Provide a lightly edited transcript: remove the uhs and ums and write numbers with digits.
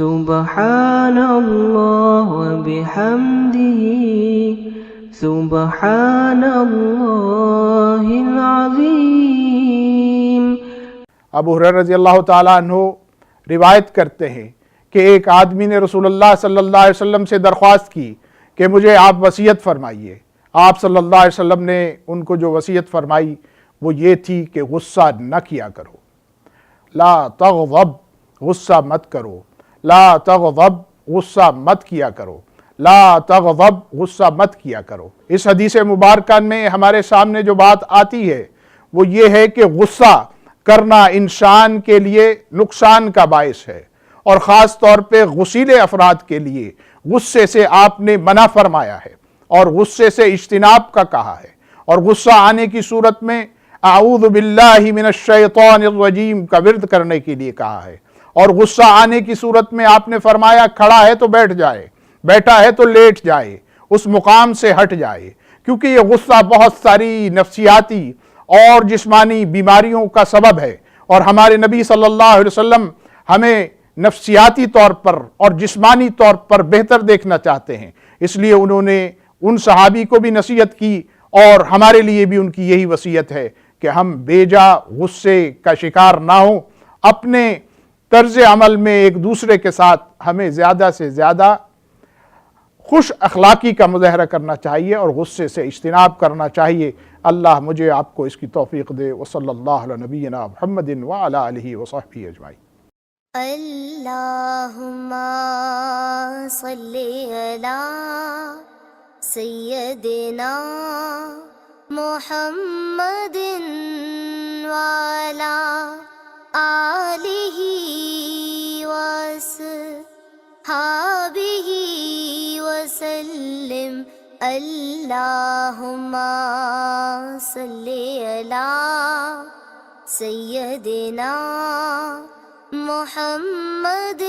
سبحان اللہ وبحمدہ سبحان اللہ العظیم۔ ابو ہریرہ رضی اللہ تعالیٰ عنہ روایت کرتے ہیں کہ ایک آدمی نے رسول اللہ صلی اللہ علیہ وسلم سے درخواست کی کہ مجھے آپ وصیت فرمائیے۔ آپ صلی اللہ علیہ وسلم نے ان کو جو وصیت فرمائی وہ یہ تھی کہ غصہ نہ کیا کرو، لا تغضب، غصہ مت کرو، لا تغضب، غصہ مت کیا کرو، لا تغضب، غصہ مت کیا کرو۔ اس حدیث مبارکہ میں ہمارے سامنے جو بات آتی ہے وہ یہ ہے کہ غصہ کرنا انسان کے لیے نقصان کا باعث ہے، اور خاص طور پہ غصیلے افراد کے لیے غصے سے آپ نے منع فرمایا ہے اور غصے سے اجتناب کا کہا ہے، اور غصہ آنے کی صورت میں اعوذ باللہ من الشیطان الرجیم کا ورد کرنے کے لیے کہا ہے، اور غصہ آنے کی صورت میں آپ نے فرمایا کھڑا ہے تو بیٹھ جائے، بیٹھا ہے تو لیٹ جائے، اس مقام سے ہٹ جائے، کیونکہ یہ غصہ بہت ساری نفسیاتی اور جسمانی بیماریوں کا سبب ہے، اور ہمارے نبی صلی اللہ علیہ وسلم ہمیں نفسیاتی طور پر اور جسمانی طور پر بہتر دیکھنا چاہتے ہیں، اس لیے انہوں نے ان صحابی کو بھی نصیحت کی، اور ہمارے لیے بھی ان کی یہی وصیت ہے کہ ہم بیجا غصے کا شکار نہ ہوں۔ اپنے طرز عمل میں ایک دوسرے کے ساتھ ہمیں زیادہ سے زیادہ خوش اخلاقی کا مظاہرہ کرنا چاہیے اور غصے سے اجتناب کرنا چاہیے۔ اللہ مجھے آپ کو اس کی توفیق دے۔ وصلی اللہ علی نبینا محمد وعلی آلہ وصحبہ اجمعین۔ اللہم صلی علی سیدنا محمد وعلی آلہ وصحبہ وسلم۔ اللہم صلی علی سیدنا محمد